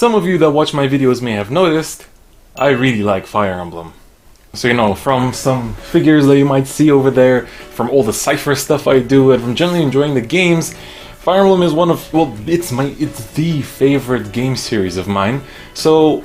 some of you that watch my videos may have noticed, I really like Fire Emblem. So you know, from some figures that you might see over there, from all the cipher stuff I do, and from generally enjoying the games, Fire Emblem is one of, well, it's the favorite game series of mine. So,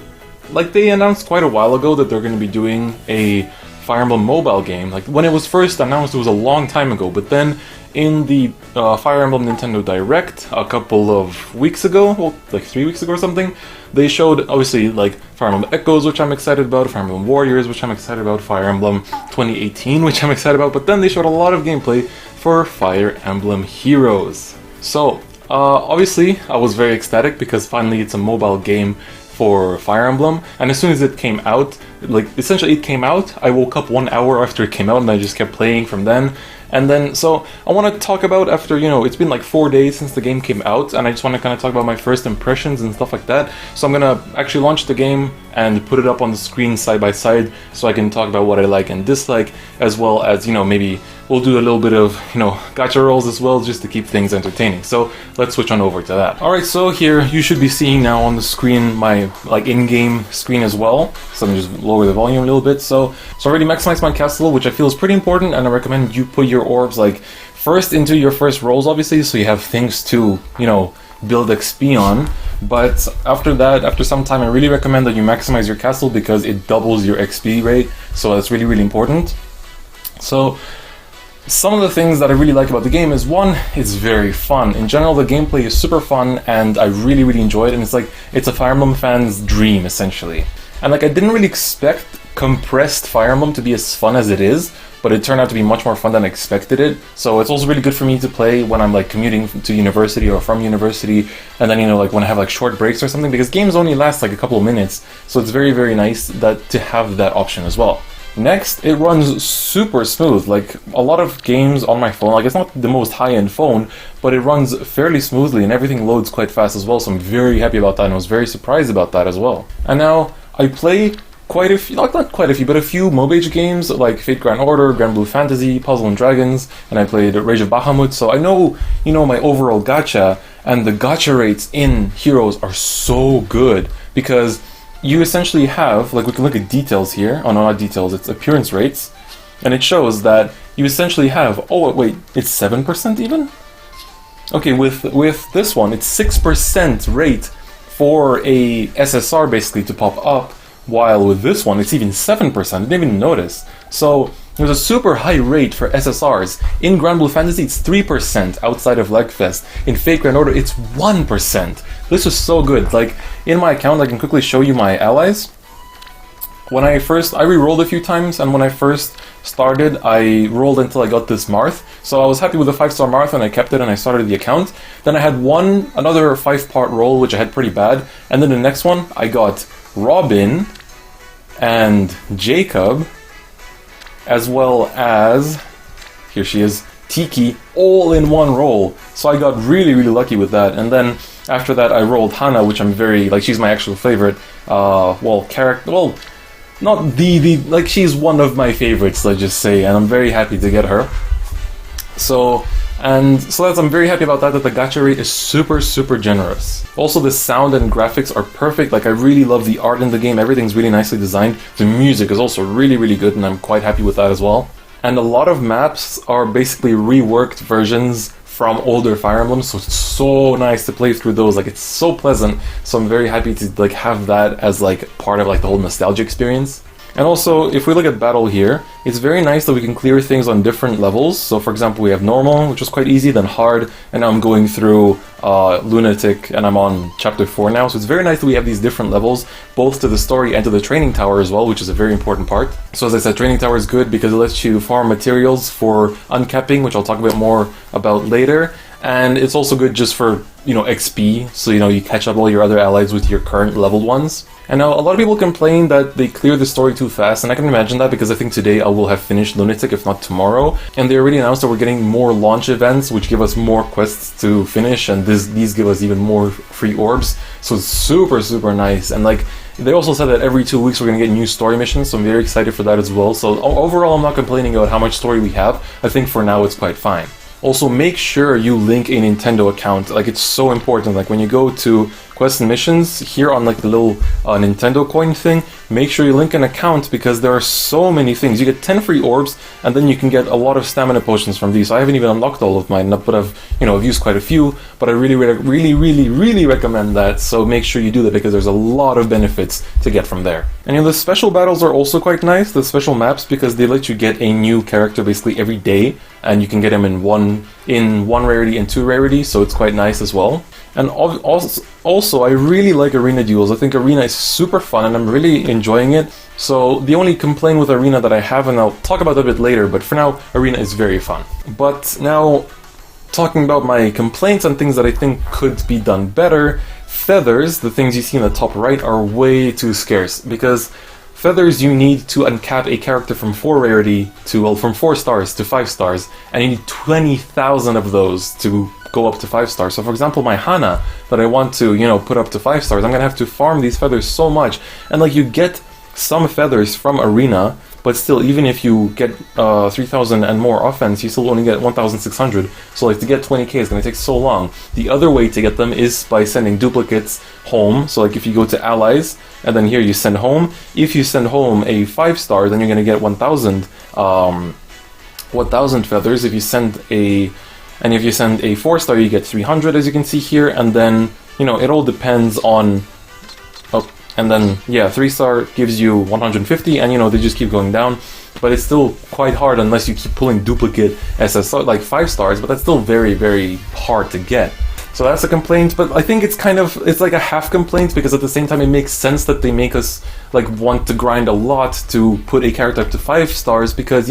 like, they announced quite a while ago that they're going to be doing a Fire Emblem mobile game. Like, when it was first announced, it was a long time ago, but then in the Fire Emblem Nintendo Direct a couple of weeks ago, well, like 3 weeks ago or something, they showed, obviously, like, Fire Emblem Echoes, which I'm excited about, Fire Emblem Warriors, which I'm excited about, Fire Emblem 2018, which I'm excited about, but then they showed a lot of gameplay for Fire Emblem Heroes. So, obviously, I was very ecstatic because finally it's a mobile game for Fire Emblem, and as soon as it came out, like, essentially it came out, I woke up 1 hour after it came out and I just kept playing from then. And then, so, I want to talk about, after, you know, it's been like 4 days since the game came out, and I just want to kind of talk about my first impressions and stuff like that. So I'm gonna actually launch the game and put it up on the screen side by side, so I can talk about what I like and dislike, as well as, you know, maybe we'll do a little bit of, you know, gacha rolls as well, just to keep things entertaining. So let's switch on over to that. Alright, so here, you should be seeing now on the screen my, like, in-game screen as well. So I'm gonna just lower the volume a little bit. So I already maximized my castle, which I feel is pretty important, and I recommend you put your orbs, like, first into your first rolls, obviously, so you have things to, you know, build XP on. But after that, after some time, I really recommend that you maximize your castle because it doubles your XP rate, so that's really, really important. So some of the things that I really like about the game is, one, it's very fun. In general, the gameplay is super fun, and I really, really enjoy it, and it's like, it's a Fire Emblem fan's dream, essentially. And like, I didn't really expect compressed Fire Emblem to be as fun as it is, but it turned out to be much more fun than I expected it. So it's also really good for me to play when I'm like commuting to university or from university, and then, you know, like when I have like short breaks or something, because games only last like a couple of minutes, so it's very, very nice that to have that option as well. Next, it runs super smooth. Like, a lot of games on my phone, like, it's not the most high-end phone, but it runs fairly smoothly and everything loads quite fast as well, so I'm very happy about that, and I was very surprised about that as well. And now, I play quite a few, not quite a few, but a few mobile games like Fate Grand Order, Grand Blue Fantasy, Puzzle and Dragons, and I played Rage of Bahamut, so I know, you know, my overall gacha, and the gacha rates in Heroes are so good, because you essentially have, like, we can look at details here, oh no, not details, it's appearance rates, and it shows that you essentially have, oh wait, it's 7% even? Okay, with this one, it's 6% rate for a SSR basically to pop up, while with this one, it's even 7%, I didn't even notice. So, there's a super high rate for SSRs. In Grand Blue Fantasy, it's 3% outside of Legfest. In Fate Grand Order, it's 1%. This is so good. Like, in my account, I can quickly show you my allies. When I re-rolled a few times, and when I first started, I rolled until I got this Marth. So I was happy with the 5-star Marth, and I kept it, and I started the account. Then I had another 5-part roll, which I had pretty bad. And then the next one, I got Robin and Jacob, as well as, here she is, Tiki, all in one roll. So I got really, really lucky with that. And then after that, I rolled Hana, which I'm very, like, she's my actual favorite, character, well, not like, she's one of my favorites, let's just say, and I'm very happy to get her. So I'm very happy about that the gacha rate is super, super generous. Also, the sound and graphics are perfect. Like, I really love the art in the game. Everything's really nicely designed. The music is also really, really good, and I'm quite happy with that as well. And a lot of maps are basically reworked versions from older Fire Emblem, so it's so nice to play through those. Like, it's so pleasant. So I'm very happy to, like, have that as, like, part of, like, the whole nostalgia experience. And also, if we look at battle here, it's very nice that we can clear things on different levels. So, for example, we have normal, which was quite easy, then hard, and now I'm going through lunatic, and I'm on chapter 4 now. So it's very nice that we have these different levels, both to the story and to the training tower as well, which is a very important part. So as I said, training tower is good because it lets you farm materials for uncapping, which I'll talk a bit more about later. And it's also good just for, you know, XP, so, you know, you catch up all your other allies with your current leveled ones. And now, a lot of people complain that they clear the story too fast, and I can imagine that because I think today I will have finished Lunatic, if not tomorrow. And they already announced that we're getting more launch events, which give us more quests to finish, and these give us even more free orbs. So it's super, super nice. And like, they also said that every 2 weeks we're going to get new story missions, so I'm very excited for that as well. So overall, I'm not complaining about how much story we have. I think for now it's quite fine. Also, make sure you link a Nintendo account. Like, it's so important. Like, when you go to quests and missions here on like the little Nintendo coin thing, make sure you link an account because there are so many things. You get 10 free orbs, and then you can get a lot of stamina potions from these. So I haven't even unlocked all of mine, but I've used quite a few. But I really recommend that. So make sure you do that because there's a lot of benefits to get from there. And the special battles are also quite nice, the special maps, because they let you get a new character basically every day, and you can get him in one rarity and 2 rarity, so it's quite nice as well. And also, I really like arena duels. I think arena is super fun, and I'm really enjoying it. So the only complaint with arena that I have, and I'll talk about that a bit later, but for now, arena is very fun. But now, talking about my complaints and things that I think could be done better, feathers, the things you see in the top right, are way too scarce, because feathers you need to uncap a character from 4 rarity to, well, from 4 stars to 5 stars, and you need 20,000 of those to go up to 5 stars. So for example, my Hana that I want to, put up to 5 stars, I'm gonna have to farm these feathers so much, and like you get some feathers from arena, but still, even if you get 3,000 and more offense, you still only get 1,600. So like to get 20k is going to take so long. The other way to get them is by sending duplicates home. So like if you go to allies, and then here you send home. If you send home a 5 star, then you're going to get 1,000 feathers. If you send a 4 star, you get 300, as you can see here. And then, it all depends on... And then, 3 star gives you 150, and they just keep going down. But it's still quite hard unless you keep pulling duplicate SSR, like 5 stars, but that's still very, very hard to get. So that's a complaint, but I think it's like a half complaint, because at the same time it makes sense that they make us like want to grind a lot to put a character up to 5 stars, because,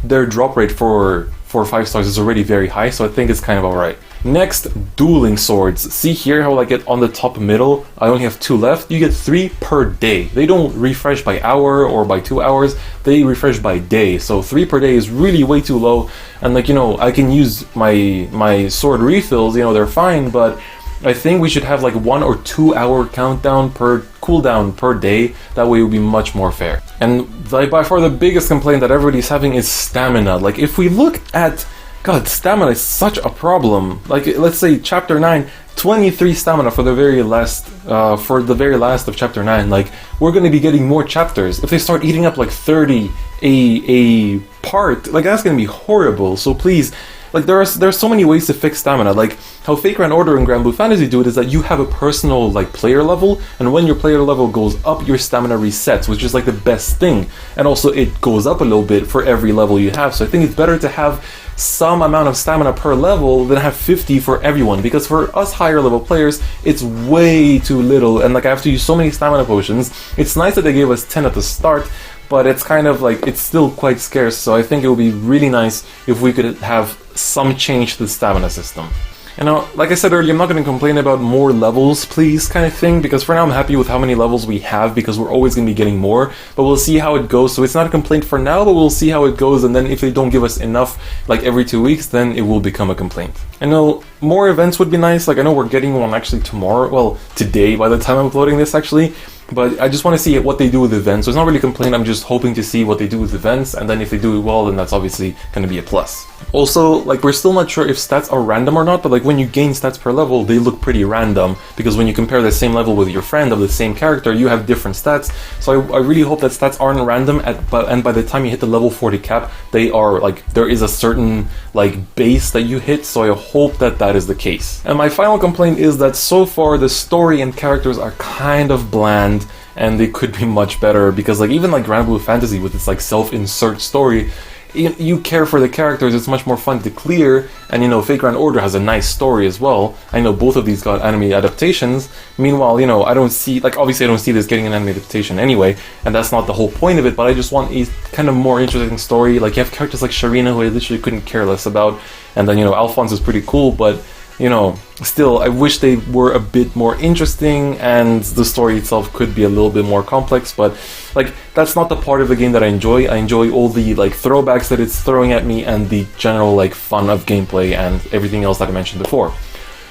their drop rate for 5 stars is already very high, so I think it's kind of alright. Next, dueling swords. See here how like on the top middle, I only have 2 left. You get 3 per day. They don't refresh by hour or by 2 hours, they refresh by day. So 3 per day is really way too low. And like, I can use my sword refills, they're fine, but I think we should have like 1 or 2 hour cooldown per day. That way it would be much more fair. And by far the biggest complaint that everybody's having is stamina. Like if we look at... God, stamina is such a problem. Like, let's say Chapter 9, 23 stamina for the very last of Chapter 9. Like, we're going to be getting more chapters. If they start eating up like 30 a part, like that's going to be horrible. So please, like there's so many ways to fix stamina. Like how Fake Grand Order and Grand Blue Fantasy do it is that you have a personal like player level, and when your player level goes up, your stamina resets, which is like the best thing. And also it goes up a little bit for every level you have. So I think it's better to have some amount of stamina per level than have 50 for everyone, because for us higher level players it's way too little, and like I have to use so many stamina potions. It's nice that they gave us 10 at the start, but it's kind of like it's still quite scarce, so I think it would be really nice if we could have some change to the stamina system. And now, like I said earlier, I'm not going to complain about more levels, please, kind of thing, because for now I'm happy with how many levels we have, because we're always going to be getting more, but we'll see how it goes. So it's not a complaint for now, but we'll see how it goes, and then if they don't give us enough, like every 2 weeks, then it will become a complaint. I know more events would be nice. Like I know we're getting one actually tomorrow, well, today by the time I'm uploading this actually, but I just want to see what they do with events. So it's not really a complaint, I'm just hoping to see what they do with events, and then if they do it well, then that's obviously going to be a plus. Also, like we're still not sure if stats are random or not, but like when you gain stats per level, they look pretty random, because when you compare the same level with your friend of the same character, you have different stats. So I really hope that stats aren't random, and by the time you hit the level 40 cap, they are like, there is a certain like base that you hit, so I hope that that is the case. And my final complaint is that so far the story and characters are kind of bland, and they could be much better, because like even like Grand Blue Fantasy with its like self-insert story, you care for the characters, it's much more fun to clear, and Fake Grand Order has a nice story as well. I know both of these got anime adaptations. Meanwhile, I don't see, like obviously I don't see this getting an anime adaptation anyway, and that's not the whole point of it, but I just want a kind of more interesting story. Like you have characters like Sharina, who I literally couldn't care less about, and then Alphonse is pretty cool, but still, I wish they were a bit more interesting, and the story itself could be a little bit more complex, but like that's not the part of the game that I enjoy. I enjoy all the like throwbacks that it's throwing at me, and the general like fun of gameplay and everything else that I mentioned before.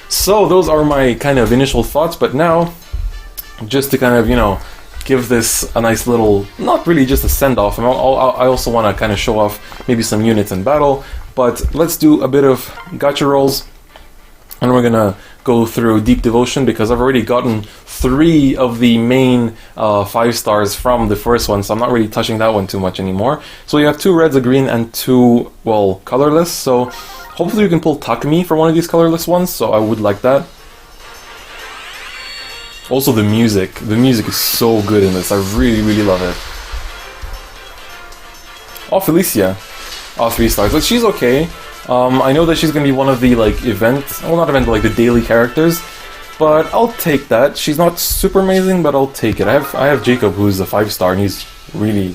So those are my kind of initial thoughts, but now, just to kind of, give this a nice little, not really just a send-off, I also want to kind of show off maybe some units in battle, but let's do a bit of gacha rolls. And we're gonna go through Deep Devotion because I've already gotten 3 of the main 5 stars from the first one, so I'm not really touching that one too much anymore. So you have 2 reds, a green, and 2, well, colorless. So hopefully you can pull Takumi for one of these colorless ones, so I would like that. Also the music is so good in this, I really, really love it. Oh, Felicia. Oh, 3 stars, but she's okay. I know that she's gonna be one of the, like, not the daily characters, but I'll take that. She's not super amazing, but I'll take it. I have Jacob, who's a 5-star, and he's really,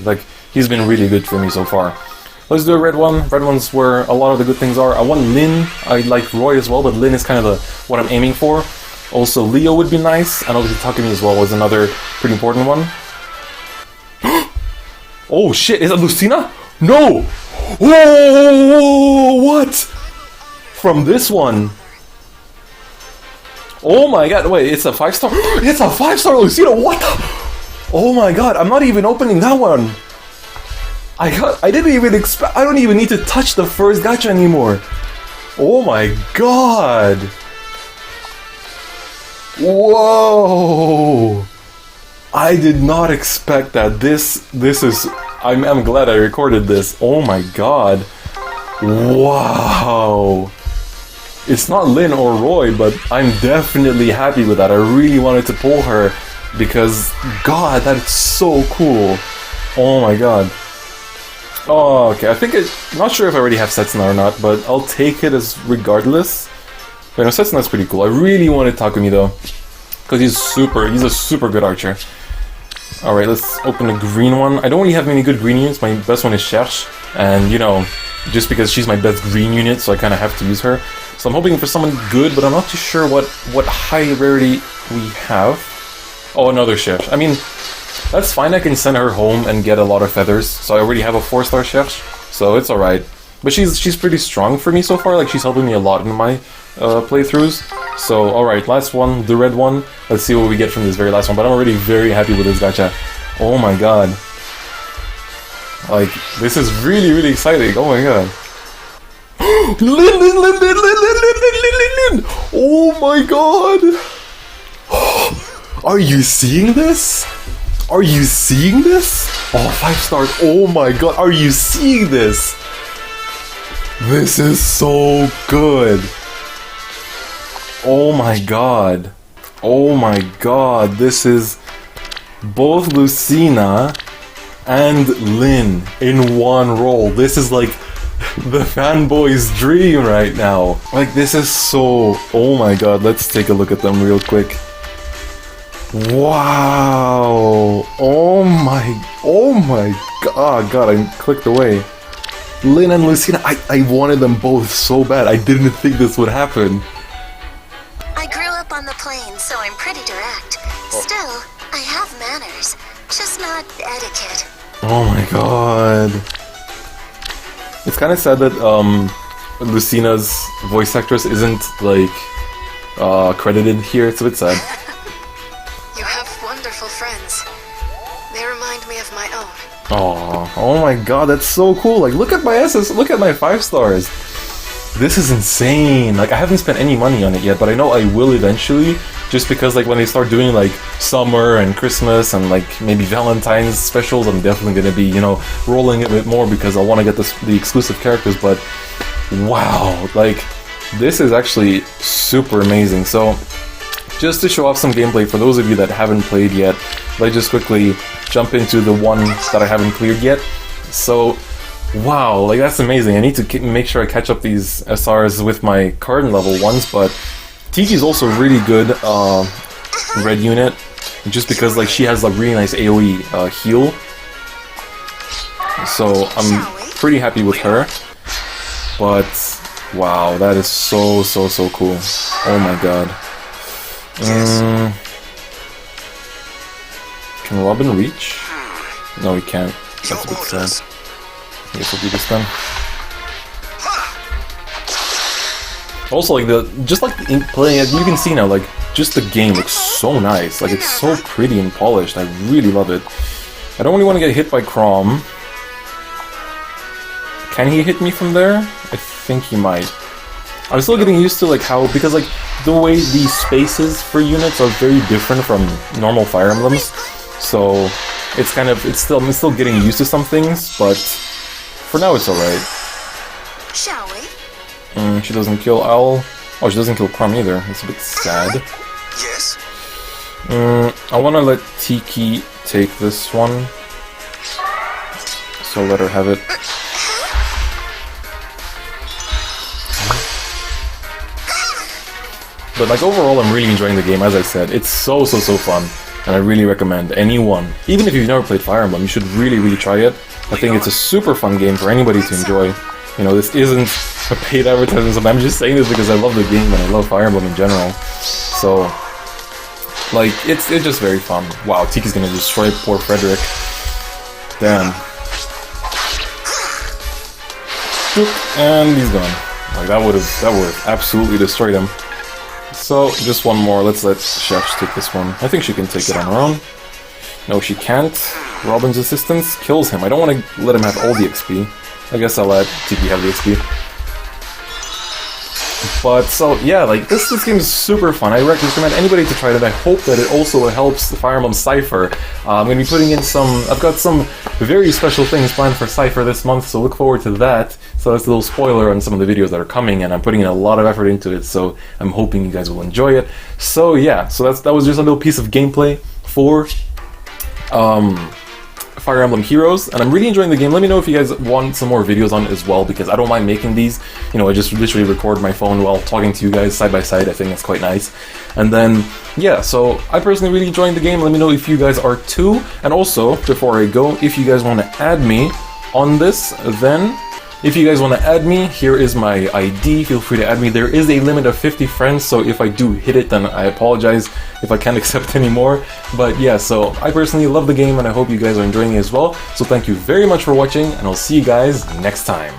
he's been really good for me so far. Let's do a red one. Red one's where a lot of the good things are. I want Lin. I like Roy as well, but Lin is kind of what I'm aiming for. Also, Leo would be nice, and obviously Takumi as well was another pretty important one. Oh shit, is that Lucina? No! Whoa! What? From this one? Oh my god, wait, it's a 5-star? It's a 5-star Lucina, what the? Oh my god, I'm not even opening that one. I didn't even expect, I don't even need to touch the first gacha anymore. Oh my god. Whoa! I did not expect that. This is... I'm glad I recorded this. Oh my god. Wow. It's not Lin or Roy, but I'm definitely happy with that. I really wanted to pull her because, god, that's so cool. Oh my god. Oh, okay. I'm not sure if I already have Setsuna or not, but I'll take it as regardless. But no, Setsuna's pretty cool. I really wanted Takumi though, because he's a super good archer. Alright, let's open a green one. I don't really have many good green units. My best one is Cherche, and you know, just because she's my best green unit, so I kind of have to use her. So I'm hoping for someone good, but I'm not too sure what high rarity we have. Oh, another Cherche. I mean, that's fine. I can send her home and get a lot of feathers. So I already have a 4-star Cherche, so it's alright. But she's pretty strong for me so far. Like, she's helping me a lot in my playthroughs. So, alright, last one, the red one. Let's see what we get from this very last one. But I'm already very happy with this gacha. Oh my god. Like, this is really, really exciting. Oh my god. Lin! Oh my god! Are you seeing this? Are you seeing this? Oh, 5 stars. Oh my god, are you seeing this? This is so good. Oh my god. Oh my god. This is both Lucina and Lin in one role. This is like the fanboy's dream right now. Like, this is so... Oh my god. Let's take a look at them real quick. Wow. Oh my god. God, I clicked away. Lin and Lucina, I wanted them both so bad. I didn't think this would happen. I grew up on the plains, so I'm pretty direct. Still, I have manners, just not etiquette. Oh my god. It's kind of sad that Lucina's voice actress isn't, like, credited here. It's a bit sad. You have wonderful friends. They remind me of my own. Oh my god, that's so cool. Like, look at my SS, look at my 5 stars. This is insane. Like, I haven't spent any money on it yet, but I know I will eventually, just because, like, when they start doing, like, summer and Christmas and, like, maybe Valentine's specials, I'm definitely gonna be, you know, rolling a bit more because I want to get the exclusive characters. But wow, like, this is actually super amazing. So just to show off some gameplay for those of you that haven't played yet, let's just quickly jump into the one that I haven't cleared yet. So, wow, like, that's amazing. I need to make sure I catch up these SRs with my current level ones, but Tiki's also really good red unit, just because, like, she has a really nice AoE heal. So I'm pretty happy with her. But wow, that is so cool. Oh my god. Can Robin reach? No, he can't. That's a bit sad. I guess we'll do this then. Also, like, playing it, you can see now, like, just the game looks so nice. Like, it's so pretty and polished. I really love it. I don't really want to get hit by Chrom. Can he hit me from there? I think he might. I'm still getting used to, like, how, because, like, the way the spaces for units are very different from normal Fire Emblems, so it's kind of, I'm still getting used to some things, but for now it's alright. Shall we? She doesn't kill Owl. Oh, she doesn't kill Crumb either. It's a bit sad. Yes. I want to let Tiki take this one, so let her have it. But like overall, I'm really enjoying the game. As I said, it's so fun, and I really recommend anyone, even if you've never played Fire Emblem, you should really try it. I think it's a super fun game for anybody to enjoy. You know, this isn't a paid advertisement. I'm just saying this because I love the game and I love Fire Emblem in general. So, like, it's just very fun. Wow, Tiki's gonna destroy poor Frederick. Damn. And he's gone. Like that would have absolutely destroyed him. So just one more. Let's let Chefs take this one. I think she can take it on her own. No, she can't. Robin's assistance kills him. I don't want to let him have all the XP. I guess I'll let Tiki have the XP. But so yeah, like this game is super fun. I recommend anybody to try it. I hope that it also helps the Fire Emblem Cypher. I'm gonna be putting in I've got some very special things planned for Cypher this month, so look forward to that. So that's a little spoiler on some of the videos that are coming, and I'm putting in a lot of effort into it. So I'm hoping you guys will enjoy it. So yeah, so that was just a little piece of gameplay for Fire Emblem Heroes, and I'm really enjoying the game. Let me know if you guys want some more videos on it as well, because I don't mind making these. You know, I just literally record my phone while talking to you guys side by side. I think that's quite nice. And then, yeah, so I personally really enjoying the game. Let me know if you guys are too. And also, before I go, if you guys want to add me on this, then if you guys want to add me, here is my ID. Feel free to add me. There is a limit of 50 friends, so if I do hit it, then I apologize if I can't accept any more. But yeah, so I personally love the game, and I hope you guys are enjoying it as well. So thank you very much for watching, and I'll see you guys next time.